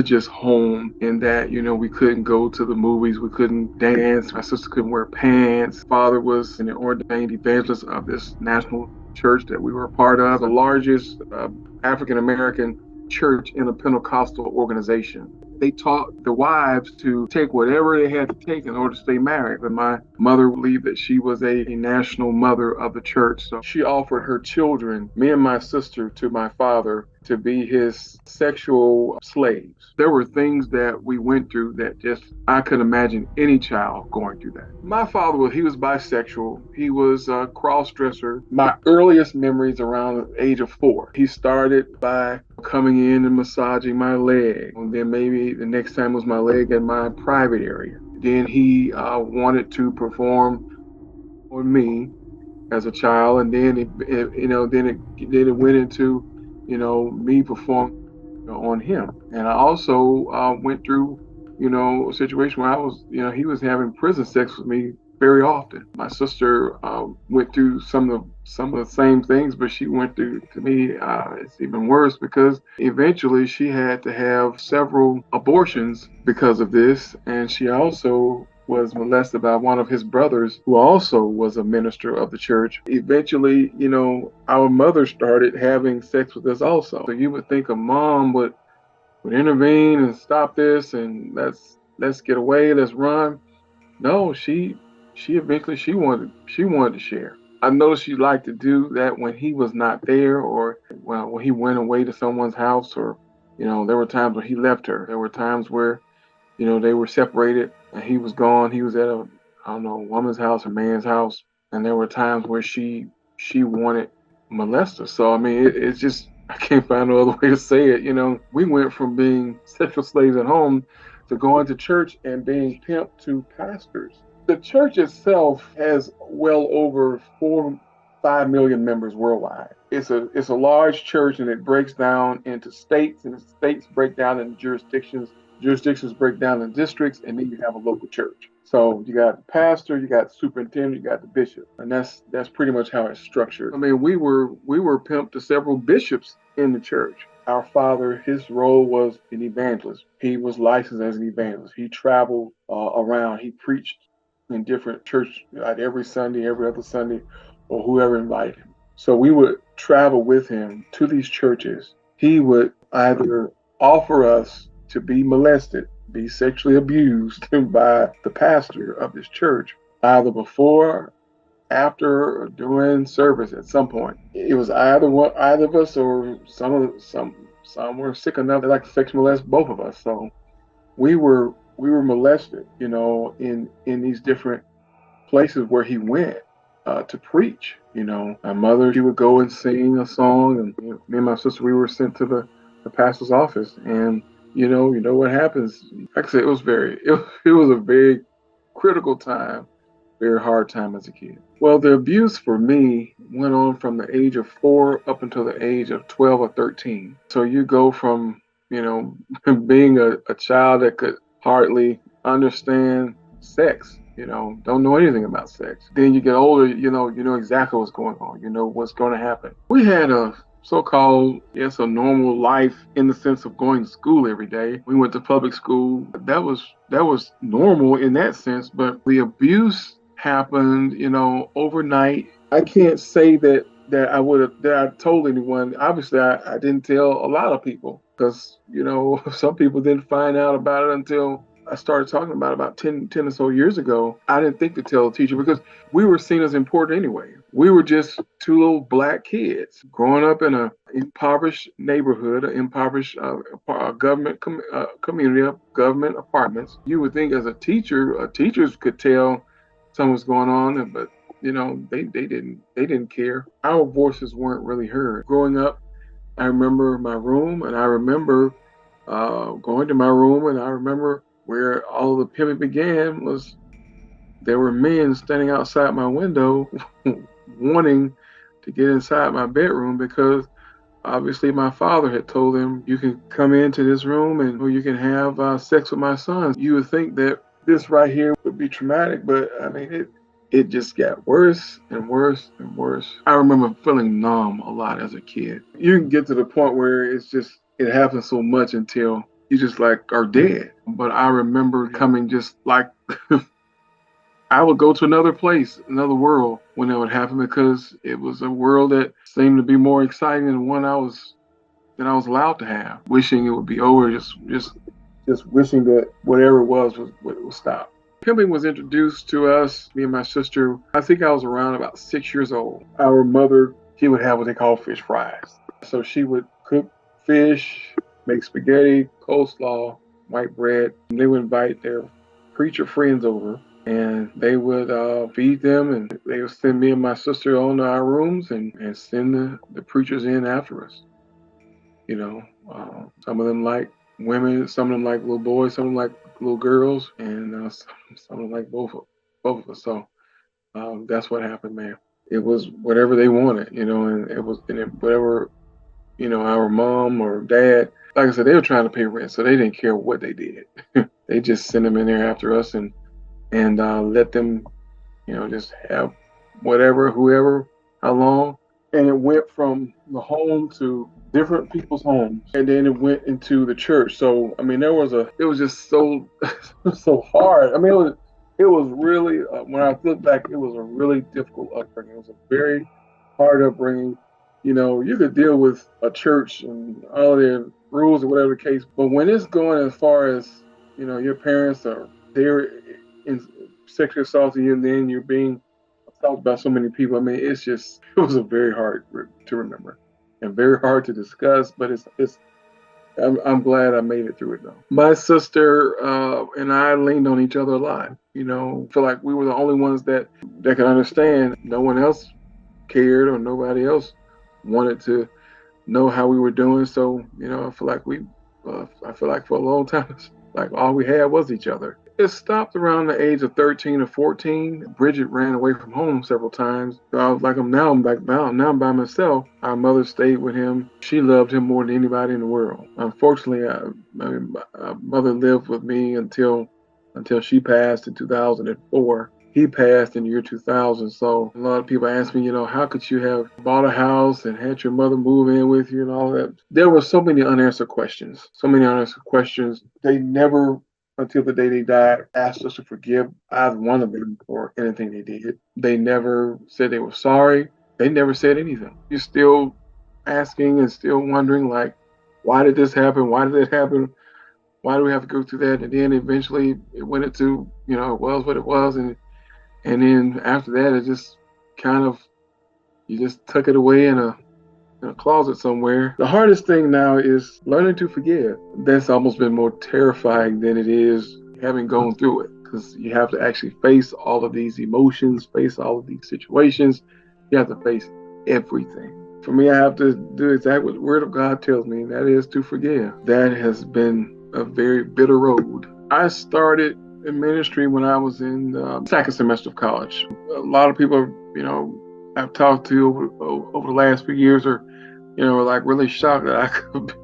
religious home in that, we couldn't go to the movies, we couldn't dance, my sister couldn't wear pants. Father was an ordained evangelist of this national church that we were a part of, the largest African American church in a Pentecostal organization. They taught the wives to take whatever they had to take in order to stay married. But my mother believed that she was a national mother of the church. So she offered her children, me and my sister, to my father to be his sexual slaves. There were things that we went through that just, I could imagine any child going through that. My father he was bisexual. He was a cross dresser. My earliest memories around the age of 4. He started by coming in and massaging my leg. And then maybe the next time was my leg in my private area. Then he wanted to perform on me as a child, and then it went into, me performing on him. And I also went through, a situation where he was having prison sex with me very often. My sister went through some of the same things, but she went through, to me, it's even worse because eventually she had to have several abortions because of this, and she also was molested by one of his brothers who also was a minister of the church. Eventually, our mother started having sex with us also. So you would think a mom would intervene and stop this and let's get away, let's run. No, she eventually she wanted to share. I noticed she liked to do that when he was not there, or when he went away to someone's house, or there were times when he left her. There were times where they were separated and he was gone. He was at a, I don't know, woman's house, a man's house, and there were times where she wanted to molest us. So I mean, it's just, I can't find no other way to say it. We went from being sexual slaves at home to going to church and being pimped to pastors. The church itself has well over 5 million members worldwide. It's a large church, and it breaks down into states, and the states break down into jurisdictions break down in districts, and then you have a local church. So you got the pastor, you got the superintendent, you got the bishop, and that's pretty much how it's structured. I mean, we were pimped to several bishops in the church. Our father, his role was an evangelist. He was licensed as an evangelist. He traveled around. He preached in different churches, like every Sunday, every other Sunday, or whoever invited him. So we would travel with him to these churches. He would either offer us to be molested, be sexually abused by the pastor of this church, either before, after, or during service at some point. It was either of us, or some were sick enough they like to sex molest both of us. So we were molested, in these different places where he went to preach. My mother, she would go and sing a song, and me and my sister, we were sent to the pastor's office, and you know what happens. Like I said, it was a very critical time, very hard time as a kid. Well, the abuse for me went on from the age of 4 up until the age of 12 or 13. So you go from, being a child that could hardly understand sex, don't know anything about sex. Then you get older, you know exactly what's going on, you know what's going to happen. We had a so-called, yes, a normal life in the sense of going to school every day. We went to public school. That was normal in that sense, but the abuse happened, overnight. I can't say that I told anyone. Obviously, I didn't tell a lot of people because some people didn't find out about it until I started talking about 10 or so years ago. I didn't think to tell a teacher because we were seen as important anyway. We were just two little black kids growing up in an impoverished neighborhood, an impoverished government community of government apartments. You would think as a teacher, teachers could tell something was going on, but they didn't care. Our voices weren't really heard. Growing up, I remember my room, and I remember going to my room, and I remember where all the pimping began was there were men standing outside my window wanting to get inside my bedroom because obviously my father had told them you can come into this room and or you can have sex with my sons. You would think that this right here would be traumatic, but I mean it just got worse and worse and worse. I remember feeling numb a lot as a kid. You can get to the point where it's just it happens so much until you just like are dead. But I remember coming just like I would go to another place, another world when that would happen because it was a world that seemed to be more exciting than one I was allowed to have. Wishing it would be over, just wishing that whatever it was would stop. Pimping was introduced to us, me and my sister. I think I was around about 6 years old. Our mother, she would have what they call fish fries. So she would cook fish, make spaghetti, coleslaw, white bread. And they would invite their preacher friends over and they would feed them and they would send me and my sister on to our rooms and send the preachers in after us. You know, some of them like women, some of them like little boys, some of them like little girls, and some of them like both of us. So that's what happened, man. It was whatever they wanted, and whatever our mom or dad. Like I said, they were trying to pay rent, so they didn't care what they did. They just sent them in there after us and let them, just have whatever, whoever, how long. And it went from the home to different people's homes, and then it went into the church. So I mean, it was just so so hard. I mean, it was really when I look back, it was a really difficult upbringing. It was a very hard upbringing. You could deal with a church and all their rules or whatever the case, but when it's going as far as your parents are they're in sexually assaulting you, and then you're being talked about so many people. I mean, it was a very hard to remember and very hard to discuss, but I'm glad I made it through it though. My sister and I leaned on each other a lot. Feel like we were the only ones that could understand. No one else cared or nobody else wanted to know how we were doing. So, I feel like for a long time, like all we had was each other. It stopped around the age of 13 or 14. Bridget ran away from home several times. So I was like, now I'm by myself. Our mother stayed with him. She loved him more than anybody in the world. Unfortunately, my mother lived with me until she passed in 2004. He passed in the year 2000. So a lot of people ask me, how could you have bought a house and had your mother move in with you and all that? There were so many unanswered questions. So many unanswered questions. They never, until the day they died, asked us to forgive either one of them for anything they did. They never said they were sorry. They never said anything. You're still asking and still wondering, like, why did this happen? Why did it happen? Why do we have to go through that? And then eventually it went into, it was what it was. And then after that, it just kind of, you just tuck it away in a closet somewhere. The hardest thing now is learning to forgive. That's almost been more terrifying than it is having gone through it because you have to actually face all of these emotions, face all of these situations. You have to face everything. For me, I have to do exactly what the Word of God tells me, and that is to forgive. That has been a very bitter road. I started in ministry when I was in the second semester of college. A lot of people, I've talked to over the last few years are, like really shocked that I could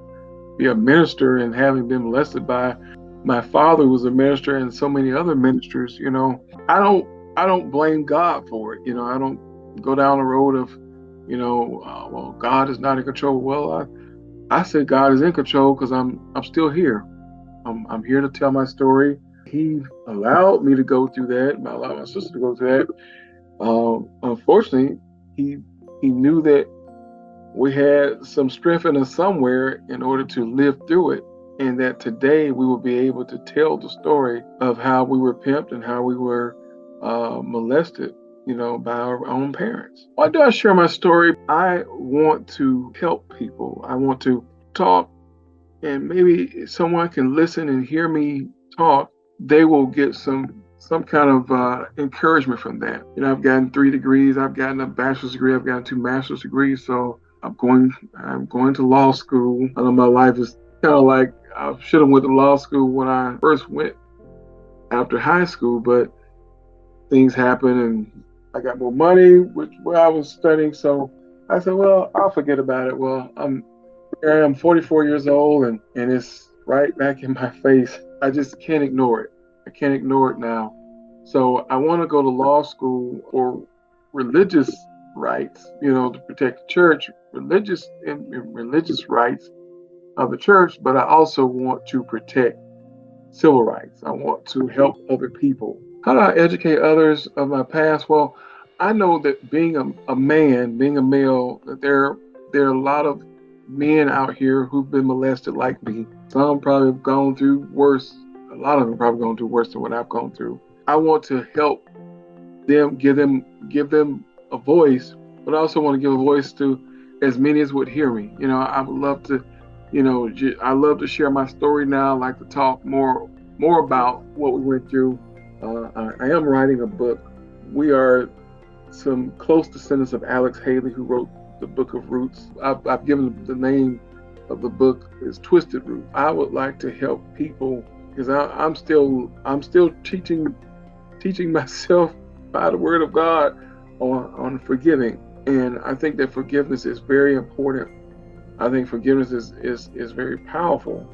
be a minister and having been molested by my father who was a minister and so many other ministers. I don't blame God for it. I don't go down the road of, well, God is not in control. Well, I said God is in control because I'm still here. I'm here to tell my story. He allowed me to go through that. Allowed my sister to go through that. Unfortunately, he knew that we had some strength in us somewhere in order to live through it, and that today we will be able to tell the story of how we were pimped and how we were molested, by our own parents. Why do I share my story? I want to help people. I want to talk, and maybe someone can listen and hear me talk. They will get some kind of encouragement from that. I've gotten 3 degrees. I've gotten a bachelor's degree. I've gotten 2 master's degrees. So I'm going to law school. I know my life is kind of like I should have went to law school when I first went after high school, but things happened and I got more money, which where I was studying. So I said, well, I'll forget about it. Well, here I am 44 years old and it's right back in my face. I just can't ignore it. I can't ignore it now. So I want to go to law school for religious rights, to protect the church, religious rights. of the church, but I also want to protect civil rights. I want to help other people. How do I educate others of my past? Well, I know that being a man, being a male, that there are a lot of men out here who've been molested like me. Some probably have gone through worse. A lot of them probably gone through worse than what I've gone through. I want to help give them a voice, but I also want to give a voice to as many as would hear me. I would love to, I love to share my story now. I like to talk more about what we went through. I am writing a book. We are some close descendants of Alex Haley, who wrote the Book of Roots. I've given the name of the book is Twisted Root. I would like to help people because I'm still teaching myself by the Word of God on forgiving, and I think that forgiveness is very important. I think forgiveness is very powerful.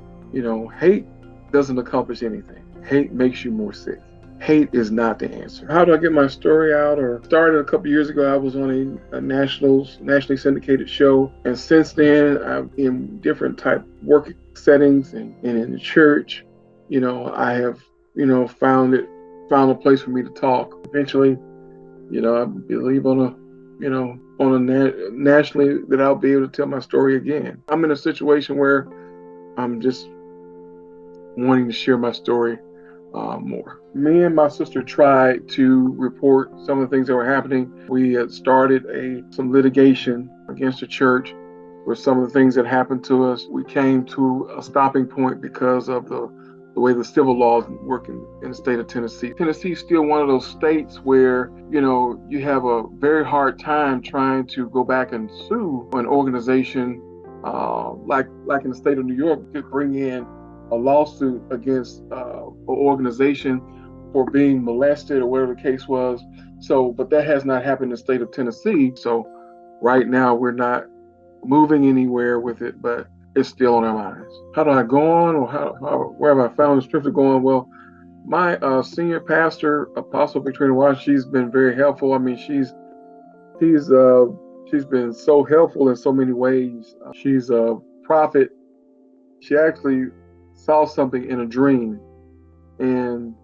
Hate doesn't accomplish anything. Hate makes you more sick. Hate is not the answer. How do I get my story out? Or started a couple years ago. I was on a nationally syndicated show, and since then I'm in different type work settings and in the church. I have found a place for me to talk. Eventually, I believe nationally that I'll be able to tell my story again. I'm in a situation where I'm just wanting to share my story more. Me and my sister tried to report some of the things that were happening. We had started some litigation against the church with some of the things that happened to us. We came to a stopping point because of the way the civil laws work in the state of Tennessee. Tennessee is still one of those states where, you have a very hard time trying to go back and sue an organization like in the state of New York. You could bring in a lawsuit against an organization for being molested or whatever the case was. So, but that has not happened in the state of Tennessee. So right now we're not moving anywhere with it, but it's still on our minds. How do I go on, or where have I found the strength to go on? Well, my senior pastor, Apostle Victoria Watt, she's been very helpful. I mean, she's been so helpful in so many ways. She's a prophet. She actually saw something in a dream, and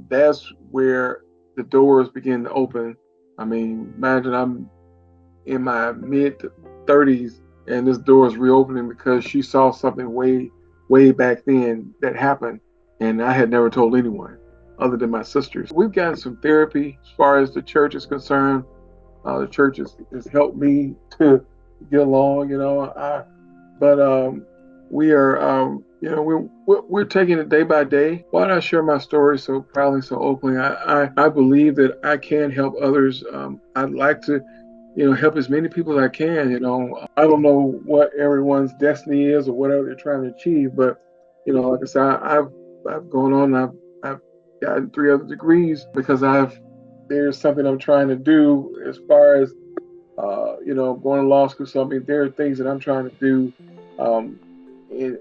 that's where the doors begin to open. I mean, imagine I'm in my mid 30s and this door is reopening because she saw something way back then that happened, and I had never told anyone other than my sisters. We've gotten some therapy as far as the church is concerned. The church has helped me to get along, but we are, we're taking it day by day. Why do I share my story so proudly, so openly? I believe that I can help others. I'd like to, help as many people as I can. I don't know what everyone's destiny is or whatever they're trying to achieve, but like I said, I've gone on. I've gotten 3 other degrees because there's something I'm trying to do as far as going to law school. So I mean, there are things that I'm trying to do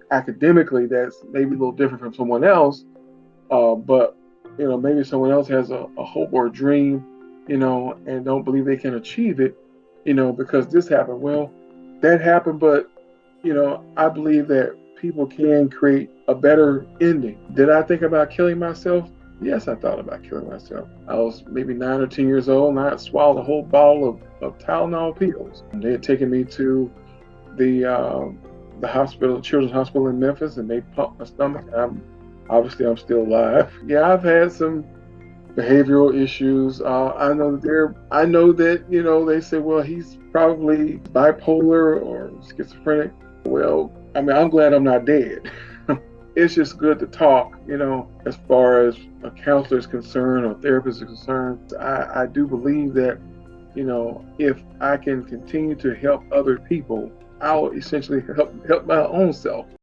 academically that's maybe a little different from someone else, but maybe someone else has a hope or a dream, and don't believe they can achieve it, because this happened. Well, that happened, but I believe that people can create a better ending. Did I think about killing myself? Yes, I thought about killing myself. I was maybe 9 or 10 years old, and I had swallowed a whole bottle of Tylenol pills. And they had taken me to the hospital, the children's hospital in Memphis, and they pumped my stomach. I'm still alive. Yeah, I've had some behavioral issues. I know that they say, well, he's probably bipolar or schizophrenic. Well, I mean, I'm glad I'm not dead. It's just good to talk, as far as a counselor is concerned or therapist is concerned. I do believe that, if I can continue to help other people, I'll essentially help my own self.